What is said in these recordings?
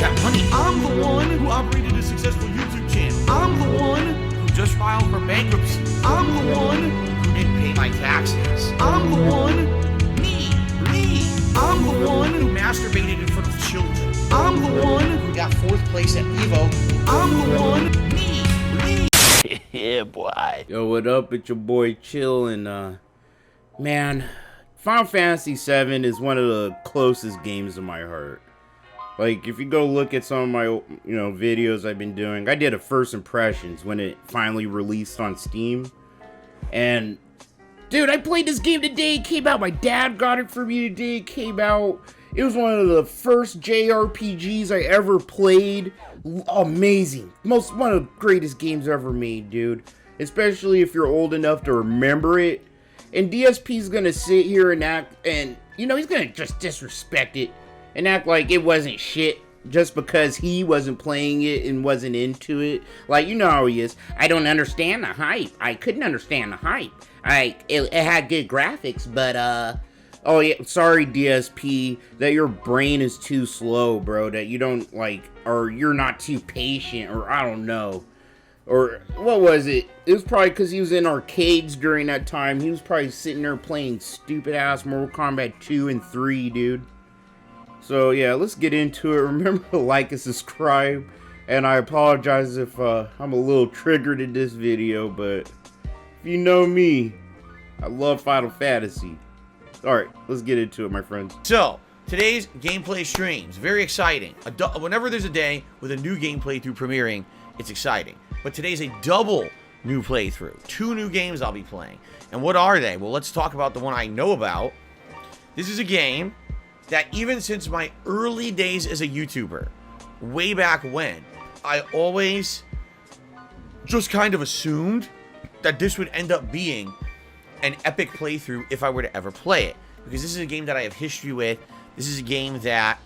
that money. I'm the one who operated a successful YouTube channel. I'm the one who just filed for bankruptcy. I'm the one who didn't pay my taxes. I'm the one, me. I'm the one who masturbated in front of children. I'm the one who got 4th place at Evo. I'm the one, me. Yeah, boy. Yo, what up? It's your boy Chill, and man, Final Fantasy VII is one of the closest games to my heart. Like, if you go look at some of my, videos I've been doing, I did a first impressions when it finally released on Steam. And, dude, I played this game today. It came out. My dad got it for me today. It came out. It was one of the first JRPGs I ever played. Amazing. One of the greatest games ever made, dude. Especially if you're old enough to remember it. And DSP's gonna sit here and act, and, he's gonna just disrespect it. And act like it wasn't shit just because he wasn't playing it and wasn't into it. Like, you know how he is. I don't understand the hype. I couldn't understand the hype. It had good graphics, but, oh yeah, sorry DSP, that your brain is too slow, bro. That you don't, or you're not too patient, or I don't know. Or, what was it? It was probably because he was in arcades during that time. He was probably sitting there playing stupid-ass Mortal Kombat 2 and 3, dude. So, yeah, let's get into it. Remember to like and subscribe. And I apologize if I'm a little triggered in this video, but if you know me, I love Final Fantasy. Alright, let's get into it, my friends. So, today's gameplay streams, very exciting. Whenever there's a day with a new game playthrough premiering, it's exciting. But today's a double new playthrough. 2 new games I'll be playing. And what are they? Well, let's talk about the one I know about. This is a game that even since my early days as a YouTuber, way back when, I always just kind of assumed that this would end up being an epic playthrough if I were to ever play it. Because this is a game that I have history with. This is a game that,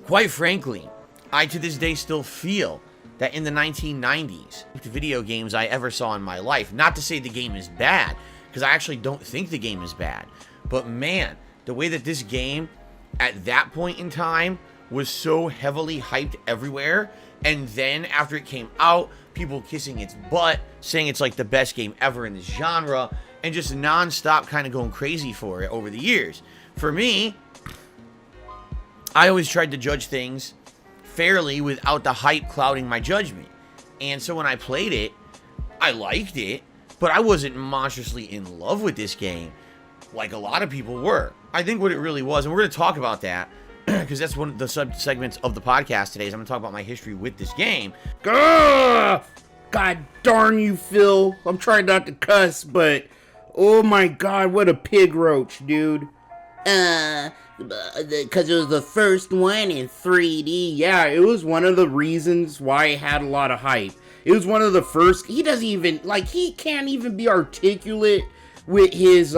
quite frankly, I to this day still feel that in the 1990s, the video games I ever saw in my life, not to say the game is bad, because I actually don't think the game is bad, but man, the way that this game, at that point in time, was so heavily hyped everywhere, and then after it came out, people kissing its butt, saying it's like the best game ever in this genre, and just non-stop kind of going crazy for it over the years. For me, I always tried to judge things fairly without the hype clouding my judgment. And so when I played it, I liked it, but I wasn't monstrously in love with this game like a lot of people were. I think what it really was, and we're going to talk about that, because that's one of the sub-segments of the podcast today, is I'm going to talk about my history with this game. God darn you, Phil. I'm trying not to cuss, but oh my god, what a pig roach, dude. Because it was the first one in 3D. Yeah, it was one of the reasons why it had a lot of hype. It was one of the first. He doesn't even, he can't even be articulate with his,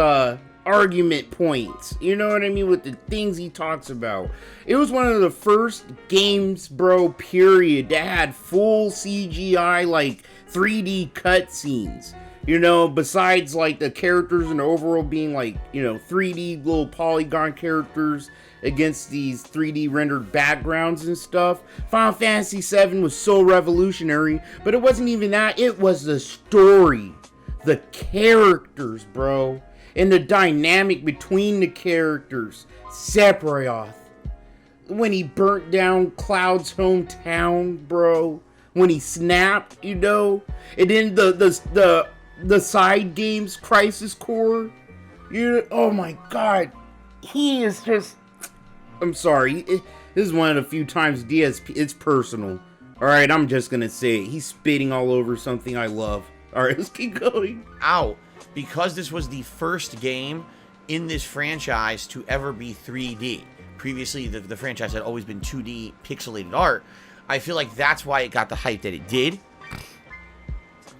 argument points. You know what I mean? With the things he talks about. It was one of the first games, bro, period, that had full CGI, 3D cutscenes. Besides, the characters in the overworld being, 3D little polygon characters against these 3D rendered backgrounds and stuff. Final Fantasy VII was so revolutionary, but it wasn't even that. It was the story. The characters, bro. And the dynamic between the characters. Sephiroth. When he burnt down Cloud's hometown, bro. When he snapped, And then the side games, Crisis Core. Oh my god. He is just... I'm sorry. This is one of the few times DSP... It's personal. Alright, I'm just gonna say it. He's spitting all over something I love. Alright, let's keep going. Ow. Because this was the first game in this franchise to ever be 3D. Previously, the franchise had always been 2D pixelated art. I feel like that's why it got the hype that it did.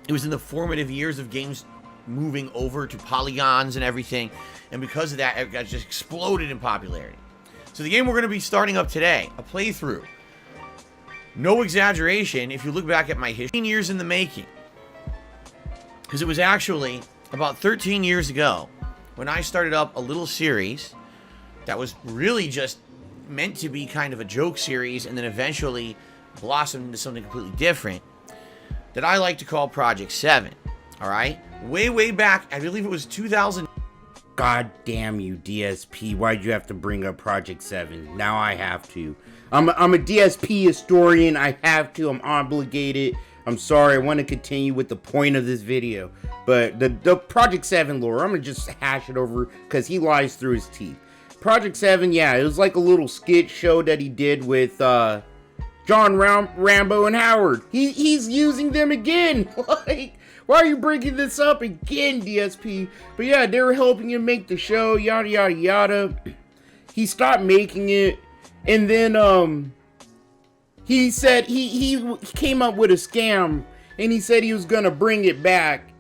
It was in the formative years of games moving over to polygons and everything. And because of that, it got just exploded in popularity. So the game we're going to be starting up today, a playthrough. No exaggeration, if you look back at my history, 15 years in the making. Because it was actually about 13 years ago when I started up a little series that was really just meant to be kind of a joke series and then eventually blossomed into something completely different that I like to call Project 7. All right? Way back, I believe it was 2000. God damn you, DSP. Why'd you have to bring up Project 7? Now I have to. I'm a DSP historian. I have to. I'm obligated. I'm sorry. I want to continue with the point of this video. But the Project 7 lore, I'm going to just hash it over because he lies through his teeth. Project 7, yeah, it was like a little skit show that he did with John Rambo and Howard. He's using them again. Like, why are you bringing this up again, DSP? But yeah, they were helping him make the show, yada, yada, yada. He stopped making it. And then, he said he came up with a scam. And he said he was going to bring it back.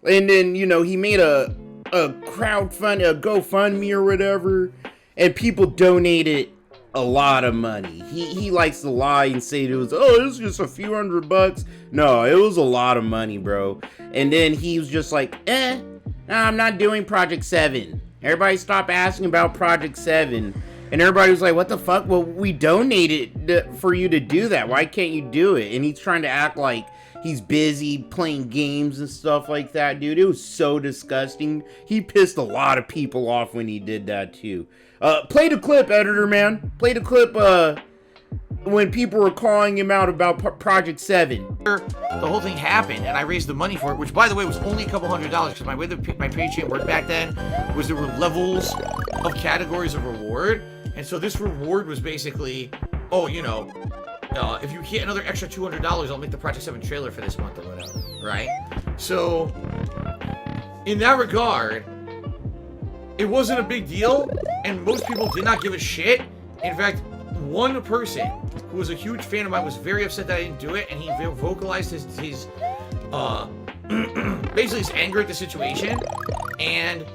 And then, you know, he made a crowdfund, a GoFundMe or whatever. And people donated a lot of money. He likes to lie and say it was, oh, it was just a few $100. No, it was a lot of money, bro. And then he was just like, no, I'm not doing Project 7. Everybody stop asking about Project 7. And everybody was like, what the fuck? Well, we donated for you to do that. Why can't you do it? And he's trying to act like he's busy playing games and stuff like that, dude. It was so disgusting. He pissed a lot of people off when he did that, too. Play the clip, editor, man. Play the clip, when people were calling him out about Project 7. The whole thing happened, and I raised the money for it, which, by the way, was only a couple $100, because my way my Patreon worked back then was there were levels of categories of reward, and so this reward was basically, oh, you know, if you hit another extra $200, I'll make the Project 7 trailer for this month or whatever, right? So, in that regard, it wasn't a big deal, and most people did not give a shit. In fact, one person who was a huge fan of mine was very upset that I didn't do it, and he vocalized his basically his anger at the situation, and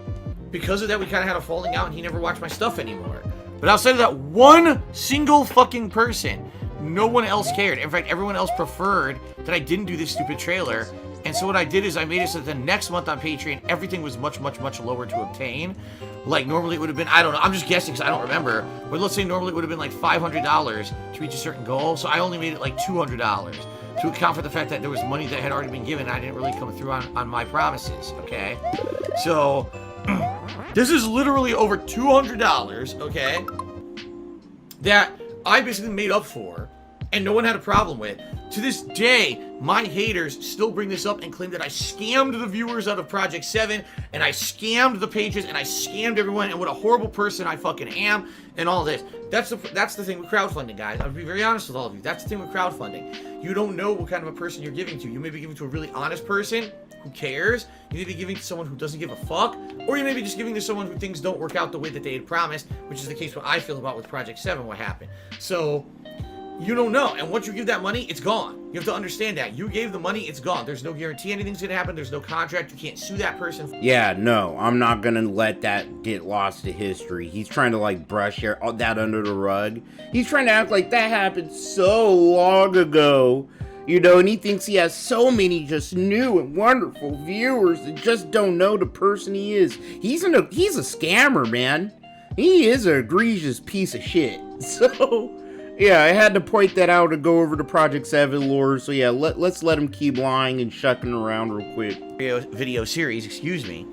because of that, we kind of had a falling out, and he never watched my stuff anymore. But outside of that one single fucking person, no one else cared. In fact, everyone else preferred that I didn't do this stupid trailer. And so what I did is I made it so that the next month on Patreon, everything was much lower to obtain. Like, normally it would have been, I don't know, I'm just guessing because I don't remember. But let's say normally it would have been like $500 to reach a certain goal. So I only made it like $200 to account for the fact that there was money that had already been given and I didn't really come through on my promises, okay? So, this is literally over $200, okay? That I basically made up for, and no one had a problem with. To this day, my haters still bring this up and claim that I scammed the viewers out of Project 7, and I scammed the pages, and I scammed everyone, and what a horrible person I fucking am, and all this. That's the thing with crowdfunding, guys. I'll be very honest with all of you. That's the thing with crowdfunding. You don't know what kind of a person you're giving to. You may be giving to a really honest person who cares. You may be giving to someone who doesn't give a fuck, or you may be just giving to someone who things don't work out the way that they had promised, which is the case what I feel about with Project 7, what happened. So, you don't know, and once you give that money, it's gone. You have to understand that. You gave the money, it's gone. There's no guarantee anything's gonna happen. There's no contract. You can't sue that person. Yeah, no, I'm not gonna let that get lost to history. He's trying to, like, brush that under the rug. He's trying to act like that happened so long ago, you know, and he thinks he has so many just new and wonderful viewers that just don't know the person he is. He's a scammer, man. He is a egregious piece of shit. So, yeah, I had to point that out to go over to Project 7 lore. So yeah, let's let him keep lying and shucking around real quick. Video series, excuse me,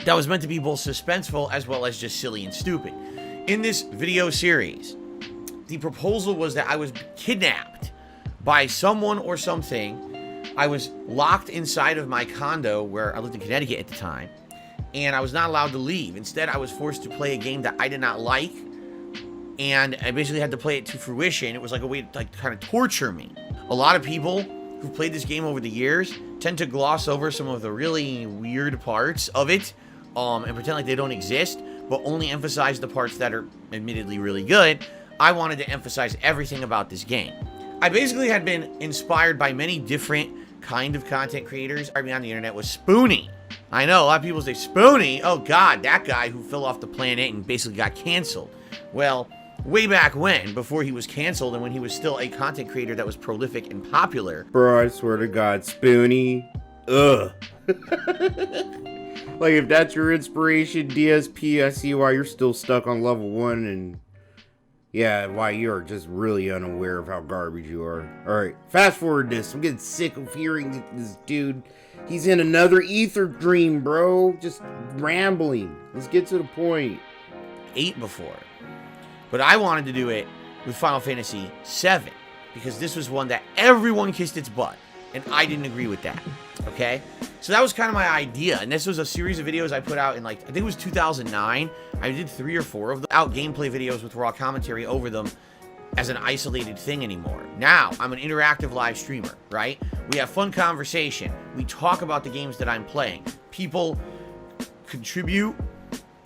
that was meant to be both suspenseful as well as just silly and stupid. In this video series, the proposal was that I was kidnapped by someone or something. I was locked inside of my condo where I lived in Connecticut at the time, and I was not allowed to leave. Instead, I was forced to play a game that I did not like, and I basically had to play it to fruition. It was like a way to like kind of torture me. A lot of people who've played this game over the years tend to gloss over some of the really weird parts of it, and pretend like they don't exist, but only emphasize the parts that are admittedly really good. I wanted to emphasize everything about this game. I basically had been inspired by many different kind of content creators. I mean, on the internet was Spoonie. I know, a lot of people say, Spoonie? Oh god, that guy who fell off the planet and basically got canceled. Well, way back when, before he was canceled and when he was still a content creator that was prolific and popular. Bro, I swear to God, Spoonie. Ugh. Like, if that's your inspiration, DSP, I see why you're still stuck on level 1 and Yeah, why you're just really unaware of how garbage you are. Alright, fast forward this. I'm getting sick of hearing this dude. He's in another ether dream, bro. Just rambling. Let's get to the point. 8 before. But I wanted to do it with Final Fantasy 7 because this was one that everyone kissed its butt. And I didn't agree with that. Okay? So that was kind of my idea. And this was a series of videos I put out in, like, I think it was 2009. I did 3 or 4 of them. Out gameplay videos with raw commentary over them as an isolated thing anymore. Now, I'm an interactive live streamer, right? We have fun conversation. We talk about the games that I'm playing. People contribute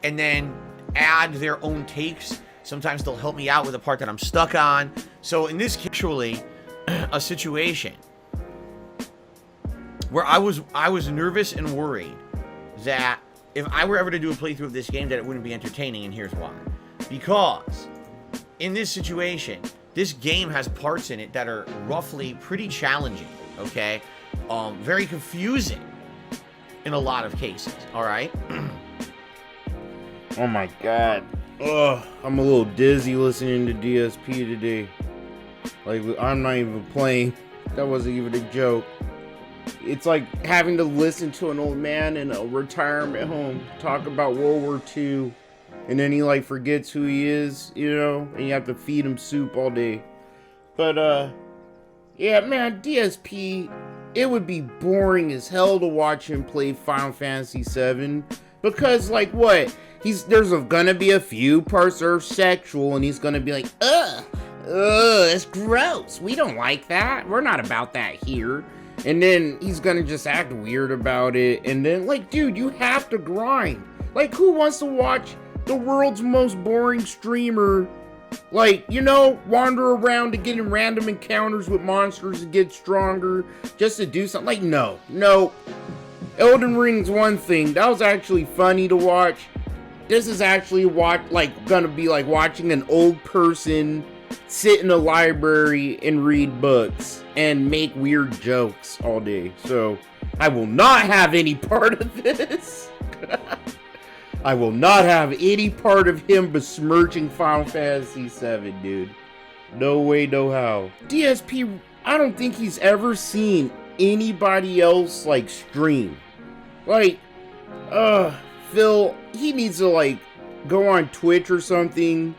and then add their own takes. Sometimes they'll help me out with a part that I'm stuck on. So in this case, actually, a situation where I was nervous and worried that if I were ever to do a playthrough of this game that it wouldn't be entertaining, and here's why. Because in this situation, this game has parts in it that are roughly pretty challenging, okay? Very confusing in a lot of cases, alright? Oh my god. Ugh, I'm a little dizzy listening to DSP today. Like, I'm not even playing. That wasn't even a joke. It's like having to listen to an old man in a retirement home talk about World War II, and then he like forgets who he is, you know, and you have to feed him soup all day. But yeah, man, DSP, it would be boring as hell to watch him play Final Fantasy VII because, like, what? There's gonna be a few parts that are sexual, and he's gonna be like, ugh, it's gross. We don't like that. We're not about that here. And then he's gonna just act weird about it. And then, like, dude, you have to grind. Like, who wants to watch the world's most boring streamer, like, you know, wander around to get in random encounters with monsters and get stronger just to do something? Like, no. Elden Ring's one thing. That was actually funny to watch. This is actually gonna be like watching an old person sit in a library and read books and make weird jokes all day. So I will not have any part of this. I will not have any part of him besmirching Final Fantasy VII, dude. No way, no how. DSP, I don't think he's ever seen anybody else like stream. Like, Phil, he needs to like go on Twitch or something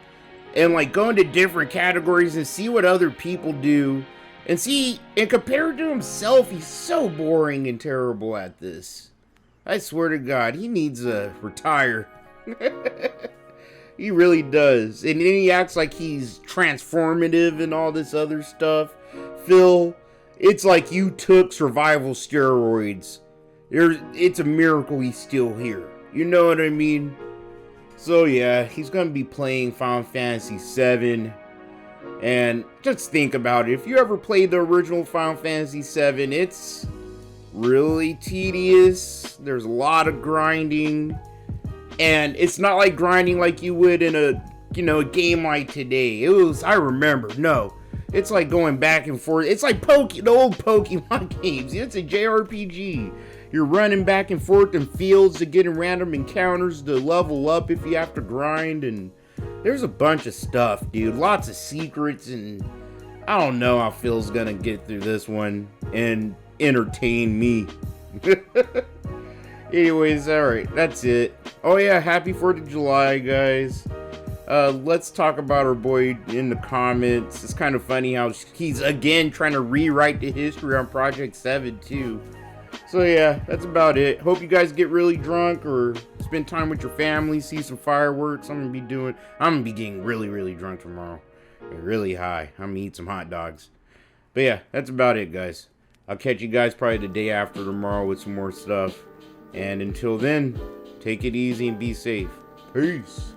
and like go into different categories and see what other people do and see, and compared to himself, he's so boring and terrible at this. I swear to God, he needs to retire. He really does. And then he acts like he's transformative and all this other stuff. Phil, it's like you took survival steroids. It's a miracle he's still here. You know what I mean? So yeah, he's gonna be playing Final Fantasy VII, and just think about it. If you ever played the original Final Fantasy VII, it's really tedious. There's a lot of grinding, and it's not like grinding like you would in a game like today. I remember, it's like going back and forth. It's like the old Pokemon games. It's a JRPG. You're running back and forth in fields to get in random encounters to level up if you have to grind, and there's a bunch of stuff, dude. Lots of secrets, and I don't know how Phil's gonna get through this one and entertain me. Anyways, alright, that's it. Oh yeah, happy 4th of July, guys. Let's talk about our boy in the comments. It's kind of funny how he's again trying to rewrite the history on Project 7 too. So yeah, that's about it. Hope you guys get really drunk or spend time with your family, see some fireworks. I'm gonna be getting really, really drunk tomorrow. And really high. I'm gonna eat some hot dogs. But yeah, that's about it, guys. I'll catch you guys probably the day after tomorrow with some more stuff. And until then, take it easy and be safe. Peace.